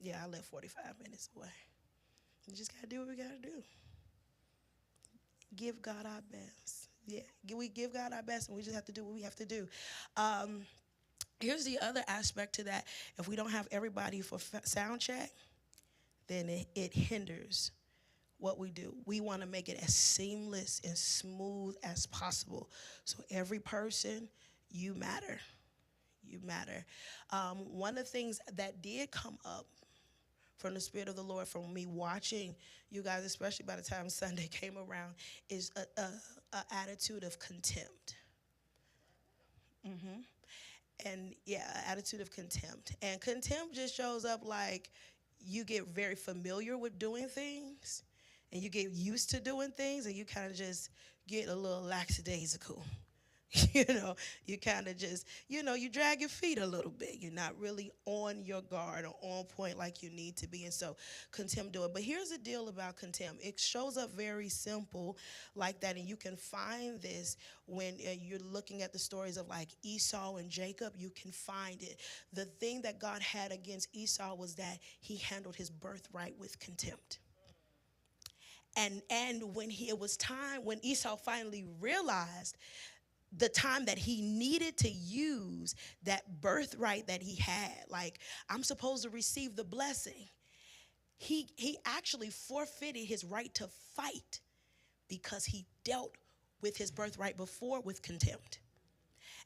Yeah, I live 45 minutes away. We just gotta do what we gotta do. Give God our best. Yeah, we give God our best, and we just have to do what we have to do. Um, Here's the other aspect to that. If we don't have everybody for sound check, then it hinders what we do. We want to make it as seamless and smooth as possible. So every person, you matter. You matter. One of the things that did come up from the Spirit of the Lord from me watching you guys, especially by the time Sunday came around, is a attitude of contempt. And yeah, attitude of contempt. And contempt just shows up like you get very familiar with doing things and you get used to doing things and you kind of just get a little lackadaisical. you know, you kind of just, you drag your feet a little bit. You're not really on your guard or on point like you need to be. And so contempt do it. But here's the deal about contempt. It shows up very simple like that. And you can find this when you're looking at the stories of like Esau and Jacob. You can find it. The thing that God had against Esau was that he handled his birthright with contempt. And when it was time, when Esau finally realized the time that he needed to use that birthright that he had, like, I'm supposed to receive the blessing, he actually forfeited his right to fight because he dealt with his birthright before with contempt.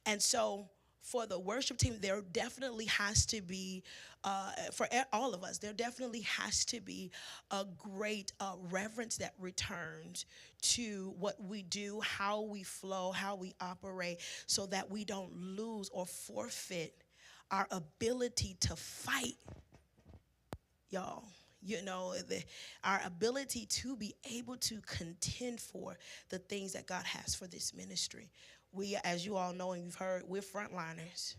And so for the worship team, there definitely has to be, for all of us, there definitely has to be a great reverence that returns to what we do, how we flow, how we operate, so that we don't lose or forfeit our ability to fight, y'all. Our ability to be able to contend for the things that God has for this ministry. We, as you all know and you've heard, we're frontliners.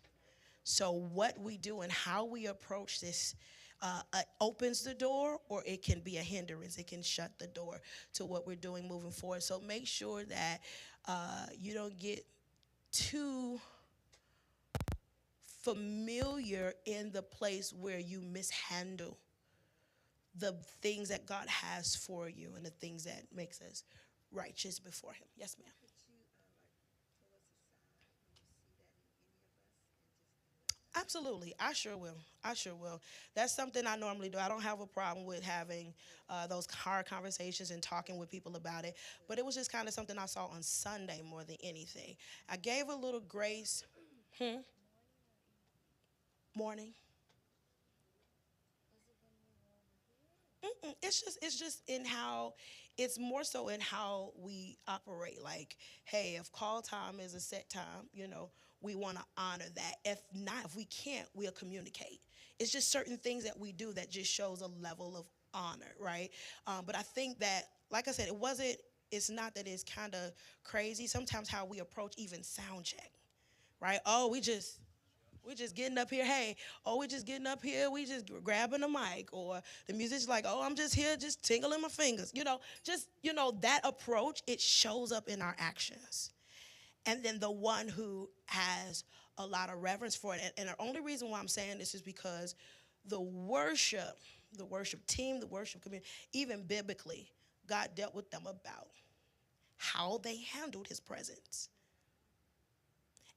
So what we do and how we approach this opens the door, or it can be a hindrance. It can shut the door to what we're doing moving forward. So make sure that you don't get too familiar in the place where you mishandle the things that God has for you and the things that makes us righteous before Him. Yes, ma'am. Absolutely, I sure will. I sure will. That's something I normally do. I don't have a problem with having those hard conversations and talking with people about it. But it was just kind of something I saw on Sunday more than anything. I gave a little grace. Morning. It's just in how it's more so in how we operate. Like, hey, if call time is a set time, we want to honor that. If not, if we can't, we'll communicate. It's just certain things that we do that just shows a level of honor, right? But I think that, like I said, it wasn't. It's not that it's kind of crazy. Sometimes how we approach even sound check, right? Oh, we just getting up here, hey, oh, we just getting up here, we just grabbing the mic, or the musician's like, oh, I'm just here, just tingling my fingers. That approach, it shows up in our actions. And then the one who has a lot of reverence for it, and the only reason why I'm saying this is because the worship team, the worship community, even biblically, God dealt with them about how they handled his presence.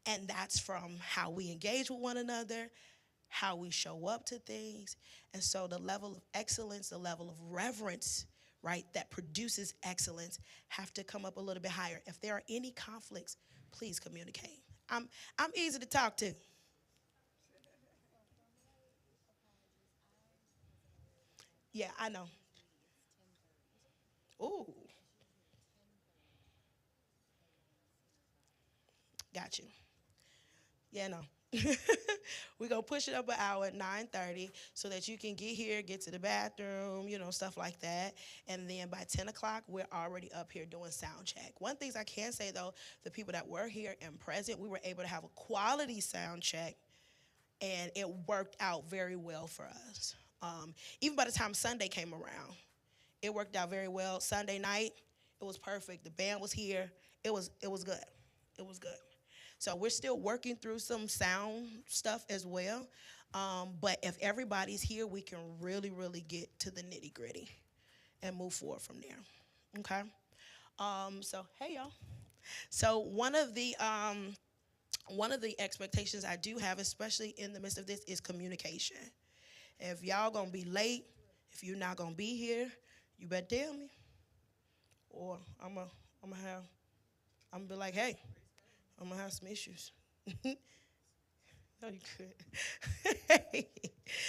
And that's from how we engage with one another, how we show up to things. And so the level of excellence, the level of reverence, right, that produces excellence have to come up a little bit higher. If there are any conflicts, please communicate. I'm easy to talk to. Yeah, I know. Ooh, got you. Yeah, no. We're gonna push it up an hour at 9:30 so that you can get here, get to the bathroom, stuff like that. And then by 10 o'clock, we're already up here doing sound check. One thing I can say though, the people that were here and present, we were able to have a quality sound check, and it worked out very well for us. Even by the time Sunday came around, it worked out very well. Sunday night, it was perfect. The band was here. It was good. It was good. So we're still working through some sound stuff as well. But if everybody's here, we can really, really get to the nitty gritty and move forward from there. Okay. So hey y'all. So one of the expectations I do have, especially in the midst of this, is communication. If y'all gonna be late, if you're not gonna be here, you better tell me, or I'm gonna have I'm gonna be like, hey, I'm gonna have some issues. No, you could.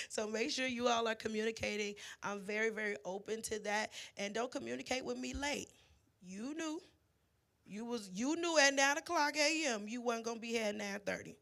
So make sure you all are communicating. I'm very, very open to that, and don't communicate with me late. You knew you knew at 9 o'clock a.m. you wasn't gonna be here at 9:30.